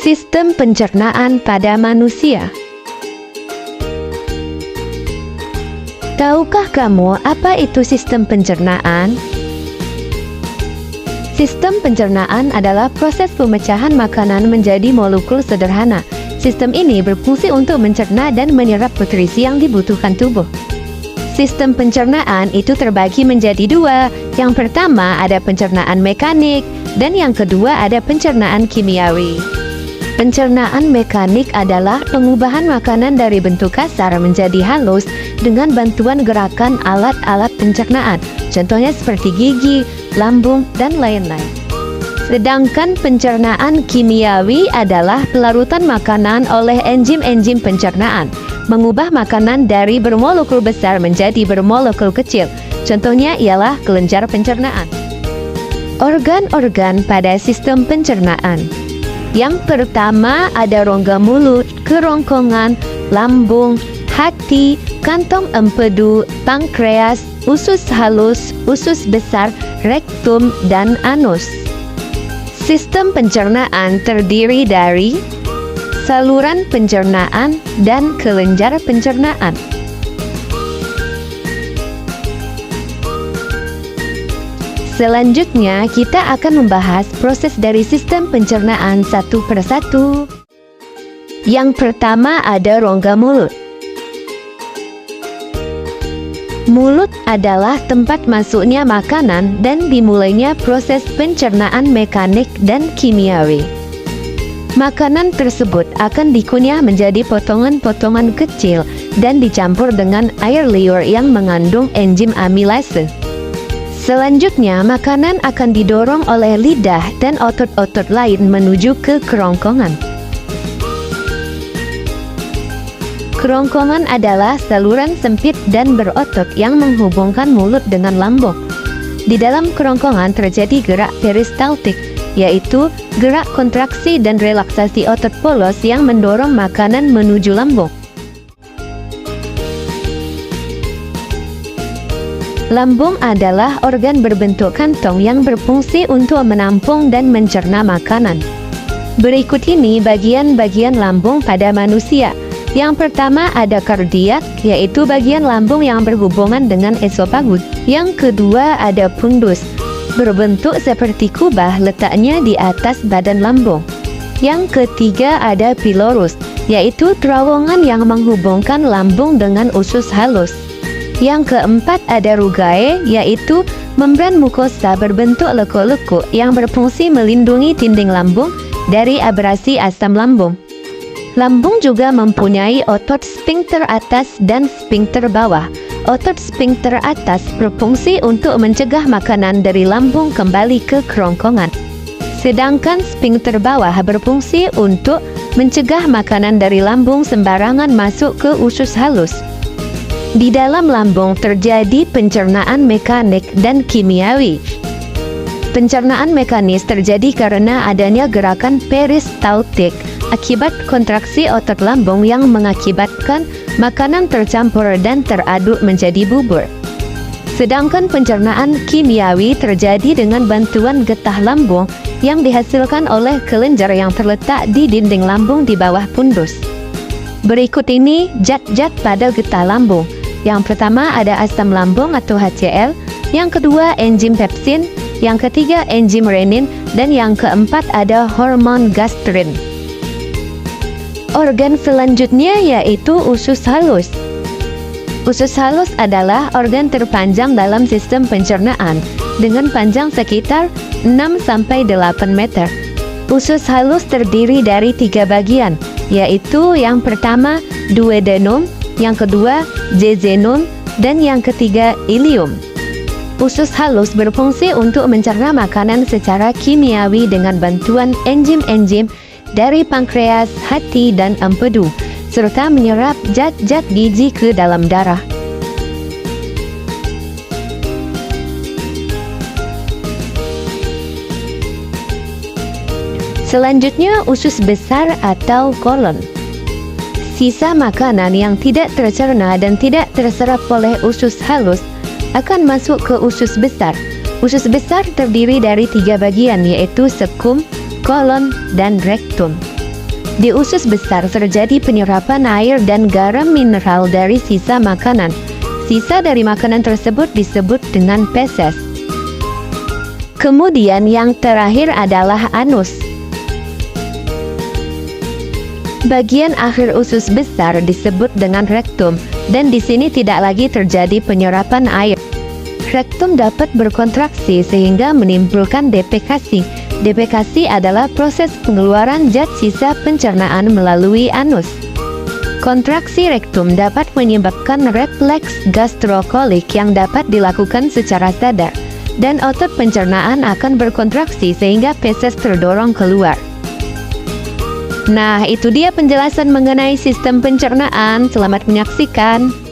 Sistem pencernaan pada manusia. Tahukah kamu apa itu sistem pencernaan? Sistem pencernaan adalah proses pemecahan makanan menjadi molekul sederhana. Sistem ini berfungsi untuk mencerna dan menyerap nutrisi yang dibutuhkan tubuh. Sistem pencernaan itu terbagi menjadi dua. Yang pertama ada pencernaan mekanik, dan yang kedua ada pencernaan kimiawi. Pencernaan mekanik adalah pengubahan makanan dari bentuk kasar menjadi halus dengan bantuan gerakan alat-alat pencernaan, contohnya seperti gigi, lambung, dan lain-lain. Sedangkan pencernaan kimiawi adalah pelarutan makanan oleh enzim-enzim pencernaan, mengubah makanan dari bermolekul besar menjadi bermolekul kecil, contohnya ialah kelenjar pencernaan. Organ-organ pada sistem pencernaan. Yang pertama ada rongga mulut, kerongkongan, lambung, hati, kantong empedu, pankreas, usus halus, usus besar, rektum, dan anus. Sistem pencernaan terdiri dari saluran pencernaan dan kelenjar pencernaan. Selanjutnya, kita akan membahas proses dari sistem pencernaan satu persatu. Yang pertama ada rongga mulut. Mulut adalah tempat masuknya makanan dan dimulainya proses pencernaan mekanik dan kimiawi. Makanan tersebut akan dikunyah menjadi potongan-potongan kecil dan dicampur dengan air liur yang mengandung enzim amilase. Selanjutnya, makanan akan didorong oleh lidah dan otot-otot lain menuju ke kerongkongan. Kerongkongan adalah saluran sempit dan berotot yang menghubungkan mulut dengan lambung. Di dalam kerongkongan terjadi gerak peristaltik, yaitu gerak kontraksi dan relaksasi otot polos yang mendorong makanan menuju lambung. Lambung adalah organ berbentuk kantong yang berfungsi untuk menampung dan mencerna makanan. Berikut ini bagian-bagian lambung pada manusia. Yang pertama ada kardiak, yaitu bagian lambung yang berhubungan dengan esofagus. Yang kedua ada fundus, berbentuk seperti kubah, letaknya di atas badan lambung. Yang ketiga ada pilorus, yaitu terowongan yang menghubungkan lambung dengan usus halus. Yang keempat ada rugae, yaitu membran mukosa berbentuk lekuk-lekuk yang berfungsi melindungi dinding lambung dari abrasi asam lambung. Lambung juga mempunyai otot sphincter atas dan sphincter bawah. Otot sphincter atas berfungsi untuk mencegah makanan dari lambung kembali ke kerongkongan. Sedangkan sphincter bawah berfungsi untuk mencegah makanan dari lambung sembarangan masuk ke usus halus. Di dalam lambung terjadi pencernaan mekanik dan kimiawi. Pencernaan mekanis terjadi karena adanya gerakan peristaltik akibat kontraksi otot lambung yang mengakibatkan makanan tercampur dan teraduk menjadi bubur. Sedangkan pencernaan kimiawi terjadi dengan bantuan getah lambung yang dihasilkan oleh kelenjar yang terletak di dinding lambung di bawah fundus. Berikut ini zat-zat pada getah lambung. Yang pertama ada asam lambung atau HCl, yang kedua enzim pepsin, yang ketiga enzim renin, dan yang keempat ada hormon gastrin. Organ selanjutnya yaitu usus halus. Usus halus adalah organ terpanjang dalam sistem pencernaan dengan panjang sekitar 6-8 meter. Usus halus terdiri dari 3 bagian, yaitu yang pertama duodenum, yang kedua jejunum, dan yang ketiga ileum. Usus halus berfungsi untuk mencerna makanan secara kimiawi dengan bantuan enzim-enzim dari pankreas, hati, dan empedu, serta menyerap zat-zat gizi ke dalam darah. Selanjutnya usus besar atau kolon. Sisa makanan yang tidak tercerna dan tidak terserap oleh usus halus akan masuk ke usus besar. Usus besar terdiri dari 3 bagian, yaitu sekum, kolon, dan rektum. Di usus besar terjadi penyerapan air dan garam mineral dari sisa makanan. Sisa dari makanan tersebut disebut dengan feses. Kemudian yang terakhir adalah anus. Bagian akhir usus besar disebut dengan rektum, dan di sini tidak lagi terjadi penyerapan air. Rektum dapat berkontraksi sehingga menimbulkan defekasi. Defekasi adalah proses pengeluaran zat sisa pencernaan melalui anus. Kontraksi rektum dapat menyebabkan refleks gastrokolik yang dapat dilakukan secara sadar, dan otot pencernaan akan berkontraksi sehingga feses terdorong keluar. Nah, itu dia penjelasan mengenai sistem pencernaan. Selamat menyaksikan.